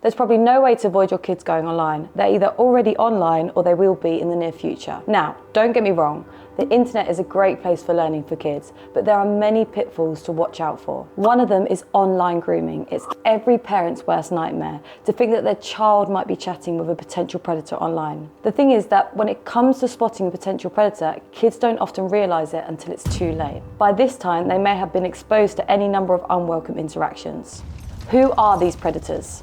There's probably no way to avoid your kids going online. They're either already online or they will be in the near future. Now, don't get me wrong, the internet is a great place for learning for kids, but there are many pitfalls to watch out for. One of them is online grooming. It's every parent's worst nightmare to think that their child might be chatting with a potential predator online. The thing is that when it comes to spotting a potential predator, kids don't often realise it until it's too late. By this time, they may have been exposed to any number of unwelcome interactions. Who are these predators?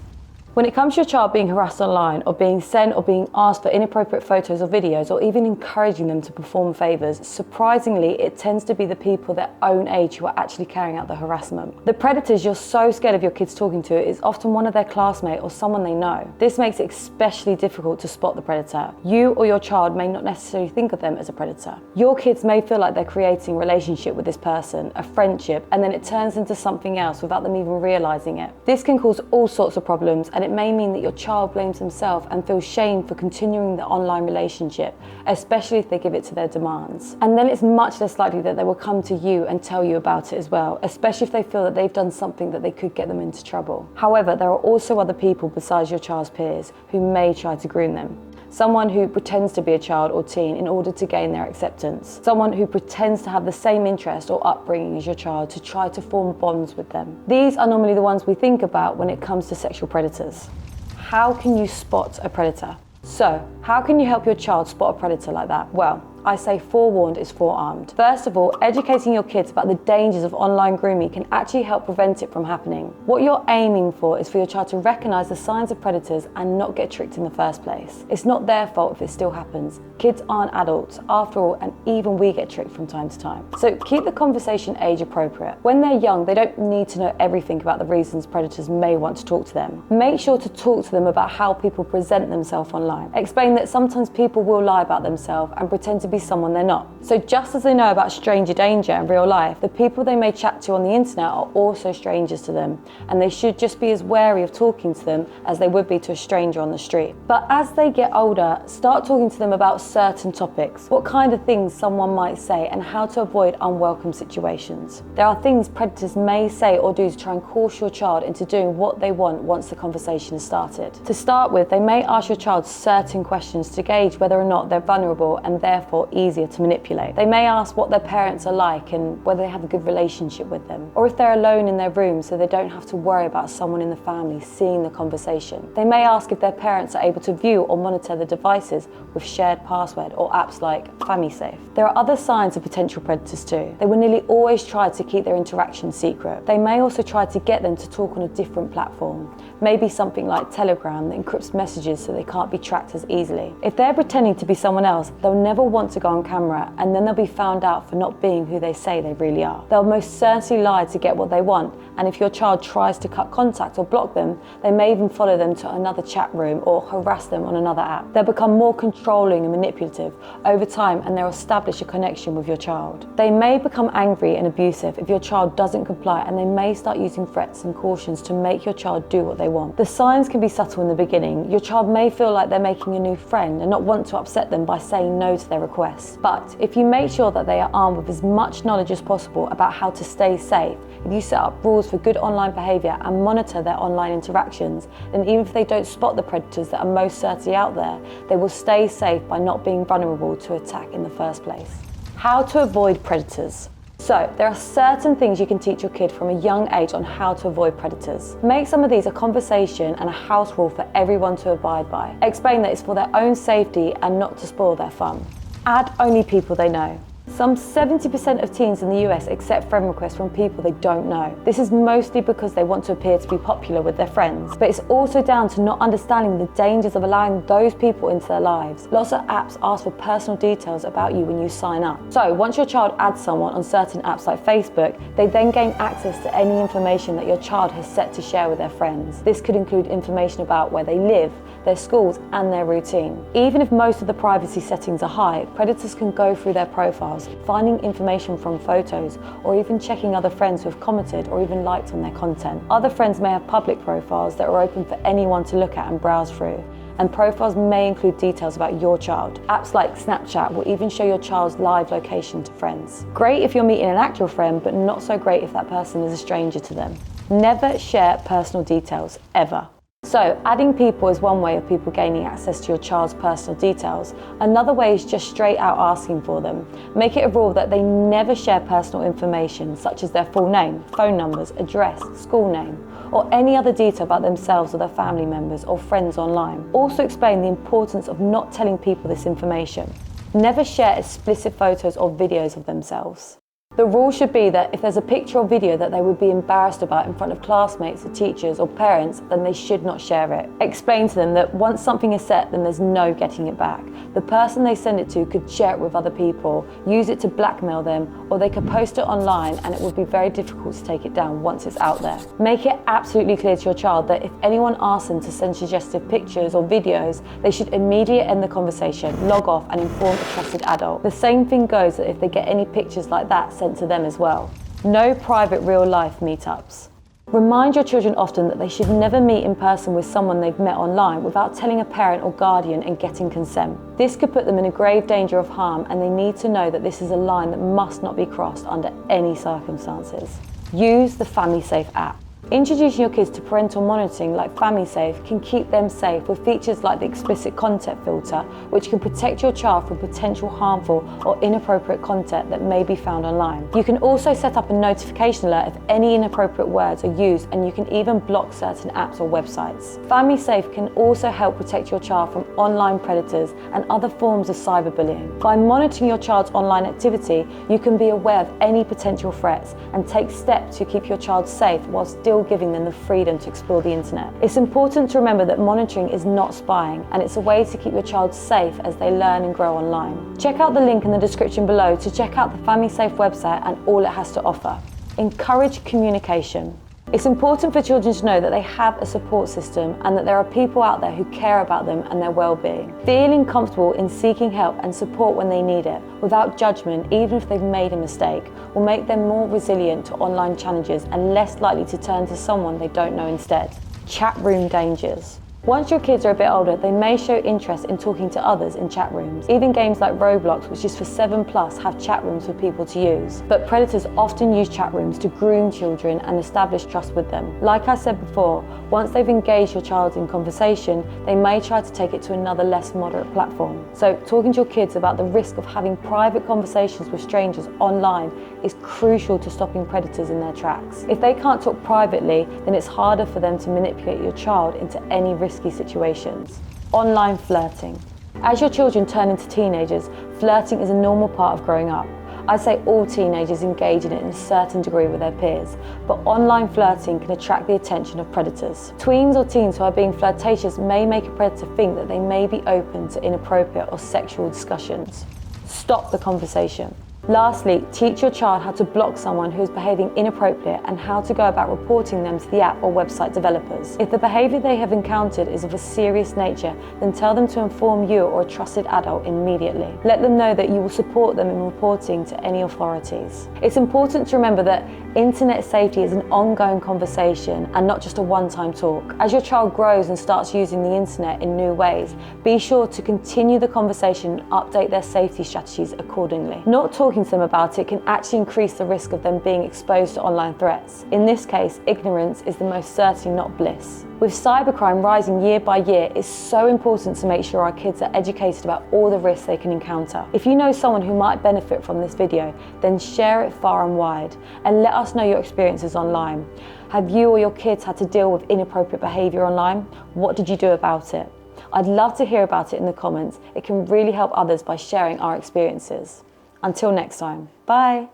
When it comes to your child being harassed online or being sent or being asked for inappropriate photos or videos or even encouraging them to perform favours, surprisingly, it tends to be the people their own age who are actually carrying out the harassment. The predators you're so scared of your kids talking to is often one of their classmates or someone they know. This makes it especially difficult to spot the predator. You or your child may not necessarily think of them as a predator. Your kids may feel like they're creating a relationship with this person, a friendship, and then it turns into something else without them even realising it. This can cause all sorts of problems, and it may mean that your child blames himself and feels shame for continuing the online relationship, especially if they give it to their demands. And then it's much less likely that they will come to you and tell you about it as well, especially if they feel that they've done something that they could get them into trouble. However, there are also other people besides your child's peers who may try to groom them. Someone who pretends to be a child or teen in order to gain their acceptance. Someone who pretends to have the same interest or upbringing as your child to try to form bonds with them. These are normally the ones we think about when it comes to sexual predators. How can you spot a predator? So, how can you help your child spot a predator like that? Well, I say forewarned is forearmed. First of all, educating your kids about the dangers of online grooming can actually help prevent it from happening. What you're aiming for is for your child to recognise the signs of predators and not get tricked in the first place. It's not their fault if it still happens. Kids aren't adults, after all, and even we get tricked from time to time. So keep the conversation age appropriate. When they're young, they don't need to know everything about the reasons predators may want to talk to them. Make sure to talk to them about how people present themselves online. Explain that sometimes people will lie about themselves and pretend to be someone they're not. So just as they know about stranger danger in real life, the people they may chat to on the internet are also strangers to them, and they should just be as wary of talking to them as they would be to a stranger on the street. But as they get older, start talking to them about certain topics, what kind of things someone might say and how to avoid unwelcome situations. There are things predators may say or do to try and coerce your child into doing what they want once the conversation has started. To start with, they may ask your child certain questions to gauge whether or not they're vulnerable and therefore easier to manipulate. They may ask what their parents are like and whether they have a good relationship with them, or if they're alone in their room so they don't have to worry about someone in the family seeing the conversation. They may ask if their parents are able to view or monitor the devices with shared password or apps like FamiSafe. There are other signs of potential predators too. They will nearly always try to keep their interaction secret. They may also try to get them to talk on a different platform, maybe something like Telegram that encrypts messages so they can't be tracked as easily. If they're pretending to be someone else, they'll never want to go on camera, and then they'll be found out for not being who they say they really are. They'll most certainly lie to get what they want, and if your child tries to cut contact or block them, they may even follow them to another chat room or harass them on another app. They'll become more controlling and manipulative over time, and they'll establish a connection with your child. They may become angry and abusive if your child doesn't comply, and they may start using threats and cautions to make your child do what they want. The signs can be subtle in the beginning. Your child may feel like they're making a new friend and not want to upset them by saying no to their requests. But if you make sure that they are armed with as much knowledge as possible about how to stay safe, if you set up rules for good online behaviour and monitor their online interactions, then even if they don't spot the predators that are most certainly out there, they will stay safe by not being vulnerable to attack in the first place. How to avoid predators. So, there are certain things you can teach your kid from a young age on how to avoid predators. Make some of these a conversation and a house rule for everyone to abide by. Explain that it's for their own safety and not to spoil their fun. Add only people they know. Some 70% of teens in the US accept friend requests from people they don't know. This is mostly because they want to appear to be popular with their friends, but it's also down to not understanding the dangers of allowing those people into their lives. Lots of apps ask for personal details about you when you sign up. So once your child adds someone on certain apps like Facebook, they then gain access to any information that your child has set to share with their friends. This could include information about where they live, their schools, and their routine. Even if most of the privacy settings are high, predators can go through their profiles, finding information from photos, or even checking other friends who have commented or even liked on their content. Other friends may have public profiles that are open for anyone to look at and browse through, and profiles may include details about your child. Apps like Snapchat will even show your child's live location to friends. Great if you're meeting an actual friend, but not so great if that person is a stranger to them. Never share personal details, ever. So, adding people is one way of people gaining access to your child's personal details. Another way is just straight out asking for them. Make it a rule that they never share personal information such as their full name, phone numbers, address, school name, or any other detail about themselves or their family members or friends online. Also explain the importance of not telling people this information. Never share explicit photos or videos of themselves. The rule should be that if there's a picture or video that they would be embarrassed about in front of classmates or teachers or parents, then they should not share it. Explain to them that once something is set, then there's no getting it back. The person they send it to could share it with other people, use it to blackmail them, or they could post it online and it would be very difficult to take it down once it's out there. Make it absolutely clear to your child that if anyone asks them to send suggestive pictures or videos, they should immediately end the conversation, log off and inform a trusted adult. The same thing goes that if they get any pictures like that sent to them as well. No private real life meetups. Remind your children often that they should never meet in person with someone they've met online without telling a parent or guardian and getting consent. This could put them in a grave danger of harm, and they need to know that this is a line that must not be crossed under any circumstances. Use the FamiSafe app. Introducing your kids to parental monitoring like FamiSafe can keep them safe with features like the explicit content filter, which can protect your child from potential harmful or inappropriate content that may be found online. You can also set up a notification alert if any inappropriate words are used, and you can even block certain apps or websites. FamiSafe can also help protect your child from online predators and other forms of cyberbullying. By monitoring your child's online activity, you can be aware of any potential threats and take steps to keep your child safe while still giving them the freedom to explore the internet. It's important to remember that monitoring is not spying, and it's a way to keep your child safe as they learn and grow online. Check out the link in the description below to check out the FamiSafe website and all it has to offer. Encourage communication. It's important for children to know that they have a support system and that there are people out there who care about them and their well-being. Feeling comfortable in seeking help and support when they need it, without judgment, even if they've made a mistake, will make them more resilient to online challenges and less likely to turn to someone they don't know instead. Chat room dangers. Once your kids are a bit older, they may show interest in talking to others in chat rooms. Even games like Roblox, which is for 7+, have chat rooms for people to use. But predators often use chat rooms to groom children and establish trust with them. Like I said before, once they've engaged your child in conversation, they may try to take it to another less moderate platform. So talking to your kids about the risk of having private conversations with strangers online is crucial to stopping predators in their tracks. If they can't talk privately, then it's harder for them to manipulate your child into any risky situations. Online flirting. As your children turn into teenagers, flirting is a normal part of growing up. I'd say all teenagers engage in it in a certain degree with their peers, but online flirting can attract the attention of predators. Tweens or teens who are being flirtatious may make a predator think that they may be open to inappropriate or sexual discussions. Stop the conversation. Lastly, teach your child how to block someone who is behaving inappropriate and how to go about reporting them to the app or website developers. If the behavior they have encountered is of a serious nature, then tell them to inform you or a trusted adult immediately. Let them know that you will support them in reporting to any authorities. It's important to remember that internet safety is an ongoing conversation and not just a one-time talk. As your child grows and starts using the internet in new ways, be sure to continue the conversation and update their safety strategies accordingly. Not talking to them about it can actually increase the risk of them being exposed to online threats. In this case, ignorance is the most certainly not bliss. With cybercrime rising year by year, it's so important to make sure our kids are educated about all the risks they can encounter. If you know someone who might benefit from this video, then share it far and wide and let us know your experiences online. Have you or your kids had to deal with inappropriate behavior online? What did you do about it? I'd love to hear about it in the comments. It can really help others by sharing our experiences. Until next time, bye.